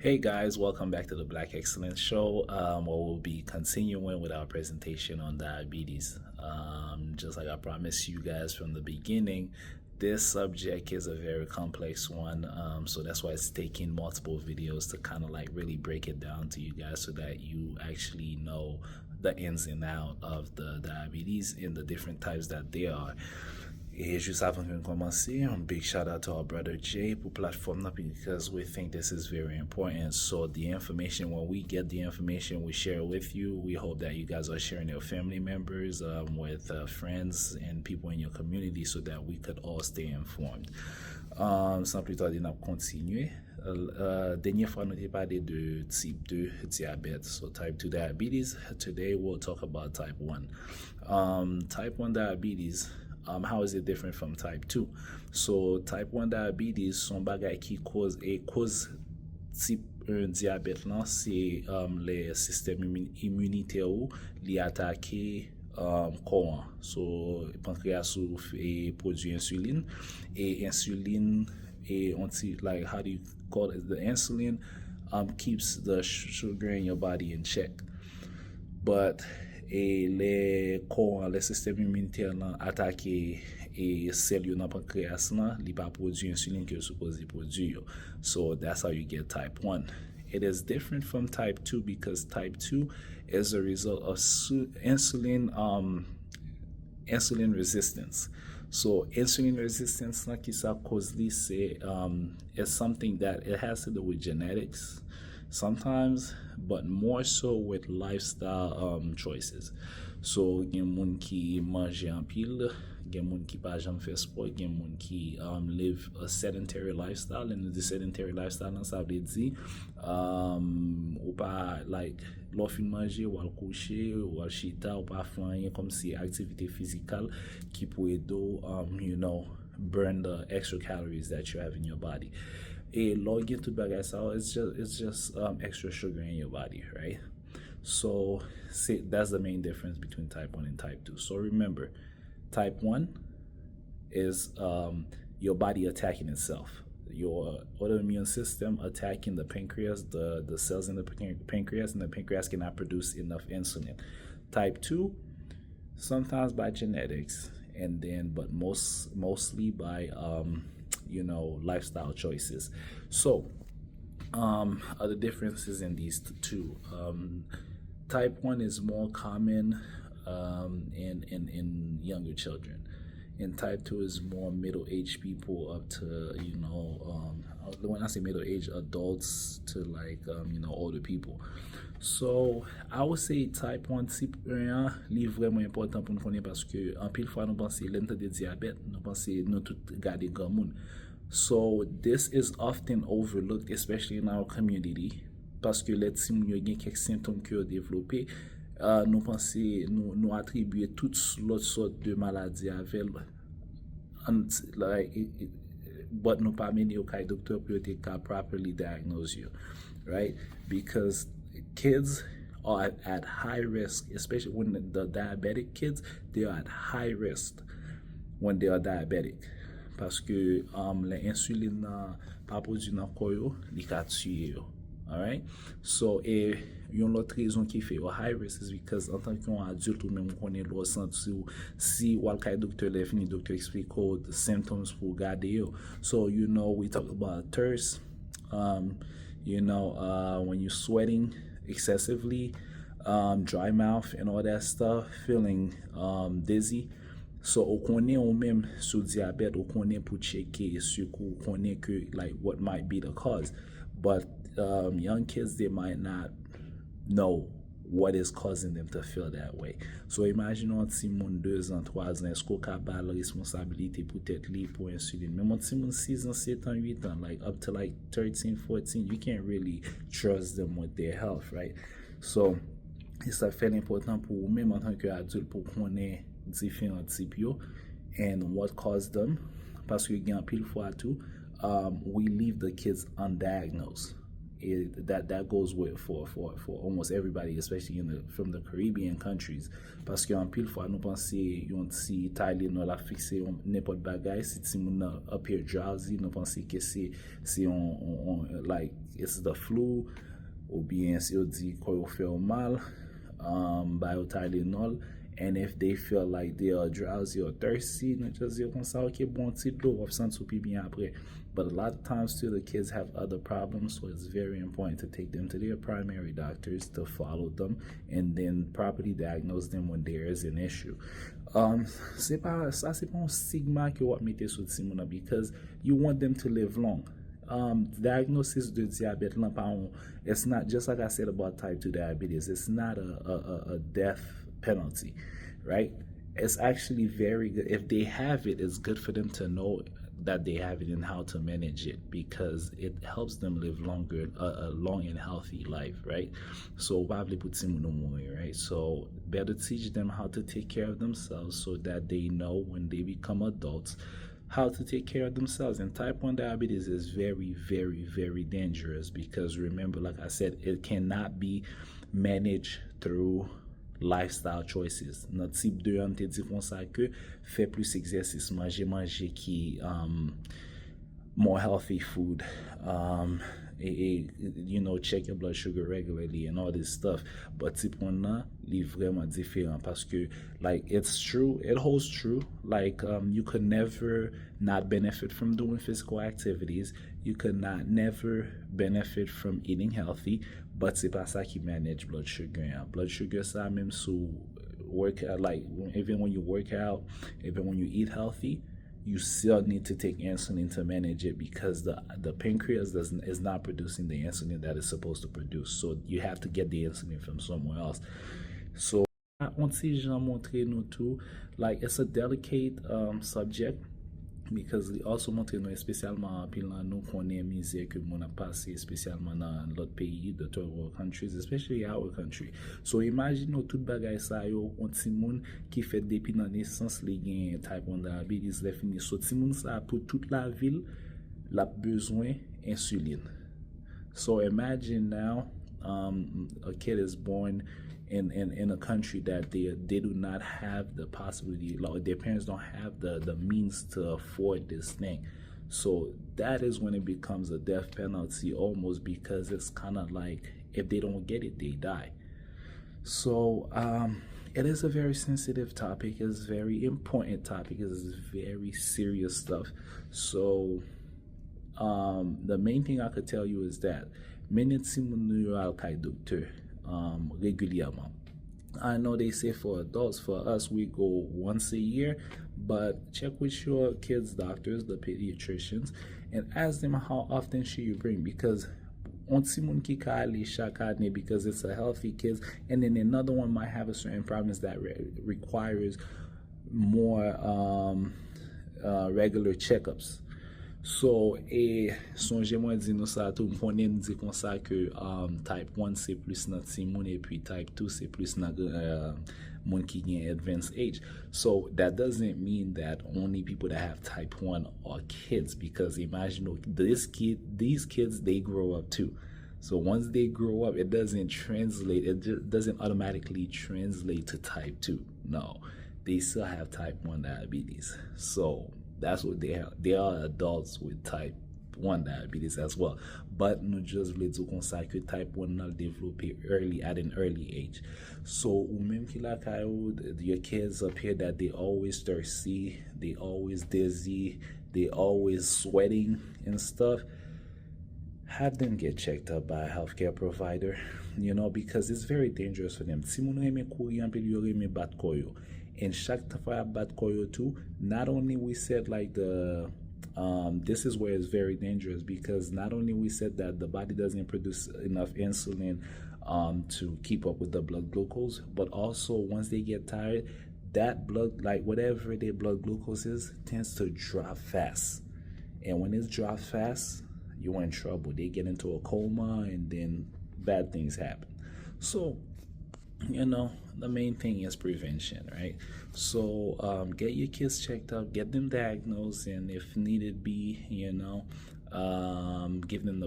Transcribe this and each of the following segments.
Hey guys, welcome back to the Black Excellence Show, where we'll be continuing with our presentation on diabetes. Just like I promised you guys from the beginning, this subject is a very complex one, so that's why it's taking multiple videos to kind of like really break it down to you guys so that you actually know the ins and out of the diabetes and the different types that there are. Et juste avant de commencer, a big shout out to our brother Jay pour platform because we think this is very important. So the information, when we get the information, we share with you. We hope that you guys are sharing your family members, with friends and people in your community so that we could all stay informed. Sans plus tarder, on va continuer. Dernière fois, nous avons parlé de type 2 diabète, so type 2 diabetes. Today, we'll talk about type 1. Type 1 diabetes, how is it different from type 2? So, type 1 diabetes, son bagay qui cause type 1 diabète là, c'est le système immunitaire ou li attaqué corps. So, pancréas et produit insuline et insuline et like how do you call it? The insulin keeps the sugar in your body in check. But le système immunitaire attaque et cell yo nan pancréas li pa produit insuline que supposé produire. So that's how you get type 1. It is different from type 2 because type 2 is a result of insulin resistance. So insulin resistance ki sa cause li is something that it has to do with genetics sometimes, but more so with lifestyle choices. So gen moun ki manje an pil, gen moun ki pa jam fè sport, gen moun ki live a sedentary lifestyle, and the sedentary lifestyle nan sa vle di ou pa like lo fin manje ou al kouche ou al chita ou pa fanyen kom si activité physical ki pou edo burn the extra calories that you have in your body. A log into bagay sa, it's just extra sugar in your body, right? So that's the main difference between type 1 and type 2. So remember, type 1 is your body attacking itself. Your autoimmune system attacking the pancreas, the cells in the pancreas, and the pancreas cannot produce enough insulin. Type 2, sometimes by genetics, and then but mostly by lifestyle choices. So other differences in these two. Type 1 is more common in younger children, and type 2 is more middle-aged people up to when I say middle-aged, adults to like older people. So I would say type 1 type 1 li vraiment important pour nous connaître parce que en pile fois nous penser l'entente de diabète, nous penser nous tout garder grand monde. So this is often overlooked, especially in our community, parce que les petits moun yo gen quelques symptômes qui ont développé, nous penser nous attribuer toutes l'autre sorte de maladies avec but nous pas mener au cas docteur pour te properly diagnose you, right? Because kids are at high risk, especially when the diabetic kids, they are at high risk when they are diabetic. Parce que l'insuline pas produit dans corps yo, li ka tuer yo. All right? So yon l'autre raison qui fait high risk is because en tant qu'un adulte ou même connaît le ressenti si ou al kay docteur le fini docteur explique the symptoms pour garder yo. So we talk about thirst, when you're sweating excessively, dry mouth and all that stuff, feeling dizzy. So ou konen ou même sous diabète, ou konen pour checker sur ou konen que like what might be the cause. But young kids, they might not know what is causing them to feel that way. So imagine un petit moun 2 ans, 3 ans, est-ce qu'on a pas la responsabilité peut-être li pour insuline. Même un petit moun 6 ans, 7 ans, 8 ans, like up to like 13, 14, you can't really trust them with their health, right? So it's a fait important pour même en tant qu'adulte pour connaître différents types yo and what caused them. Parce que gen pile fois tout, we leave the kids undiagnosed. that goes with for almost everybody, especially from the Caribbean countries. Parce que en pile fois nous pense yon ti Tylenol la fixe n'importe bagay, si ti moun appear drowsy, nous pense que c'est like it's the flu, ou bien si on dit qu'on fait mal, by Tylenol. And if they feel like they are drowsy or thirsty, not just you can say, okay, bon, petit l'eau, of sans soupi bien après. But a lot of times too, the kids have other problems, so it's very important to take them to their primary doctors to follow them and then properly diagnose them when there is an issue. C'est pas un stigma que vous mettez sur ti moun because you want them to live long. Diagnosis de diabète, it's not just like I said about type 2 diabetes. It's not a death penalty, right? It's actually very good. If they have it, it's good for them to know that they have it and how to manage it, because it helps them live longer, a long and healthy life, right? So right? So better teach them how to take care of themselves so that they know when they become adults how to take care of themselves. And type 1 diabetes is very, very, very dangerous because remember, like I said, it cannot be managed through lifestyle choices. Notre type 2 on te dit comme ça que fait plus exercice, manger qui more healthy food, check your blood sugar regularly and all this stuff. But type 1 là, li vraiment différent parce que like it's true, it holds true. Like you could never not benefit from doing physical activities. You could never benefit from eating healthy. But c'est pas ça qui manage blood sugar. Blood sugar, ça même sous work like even when you work out, even when you eat healthy, you still need to take insulin to manage it because the pancreas is not producing the insulin that it's supposed to produce. So you have to get the insulin from somewhere else. So on si j'en montre nous tout, like it's a delicate subject. Because li also montre nou spécialement pil nan nou konen misère que moun a passé spécialement dans l'autre pays, the third world countries, especially our country. So imagine nou tout bagay sa yo, on ti moun ki fet depi nan naissance li gen type 1 diabetes le fini. So ti moun sa pour toute la ville la besoin insuline. So imagine now a kid is born in a country that they do not have the possibility, like their parents don't have the means to afford this thing. So that is when it becomes a death penalty almost, because it's kind of like if they don't get it, they die. So it is a very sensitive topic. It's a very important topic. It's very serious stuff. So the main thing I could tell you is that régulièrement. I know they say for adults, for us, we go once a year, but check with your kids' doctors, the pediatricians, and ask them how often should you bring, because on Simon Kikali Shakadne, because it's a healthy kids, and then another one might have a certain problems that requires more regular checkups. So, sonje mwen di nou sa tou, mponen di kon sa ke type 1 se plus nan ti moun, et puis type 2 se plus nan moun ki gen advanced age. So, that doesn't mean that only people that have type 1 are kids, because imagine these kids, they grow up too. So once they grow up, it doesn't automatically translate to type 2. No, they still have type 1 diabetes. So that's what they have. They are adults with type 1 diabetes as well. But nous just voulons dire comme ça que type 1 not développé at an early age. So ou même ki la kayo, your kids up here that they always thirsty, they always dizzy, they always sweating and stuff, have them get checked up by a healthcare provider, because it's very dangerous for them. Si moun reme kouri anpil, yo reme bat koyo. And chaque fois bat koyo too, not only we said like this is where it's very dangerous, because not only we said that the body doesn't produce enough insulin to keep up with the blood glucose, but also once they get tired, that blood, like whatever their blood glucose is, tends to drop fast. And when it drops fast, you're in trouble. They get into a coma and then bad things happen. So, the main thing is prevention, right? So get your kids checked out, get them diagnosed, and if needed be, give them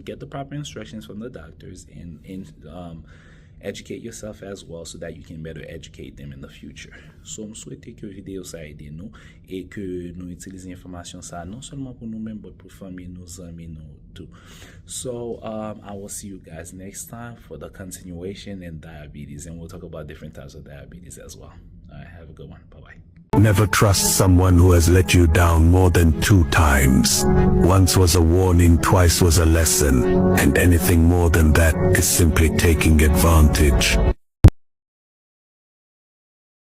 get the proper instructions from the doctors, and educate yourself as well so that you can better educate them in the future. So, je souhaite que vidéo ça aide nous et que nous utilisions l'information ça non seulement pour nous-mêmes, but pour famille, nos amis, nous too. So, I will see you guys next time for the continuation in diabetes, and we'll talk about different types of diabetes as well. All right, have a good one. Bye-bye. Never trust someone who has let you down more than 2 times. Once was a warning, twice was a lesson, and anything more than that is simply taking advantage.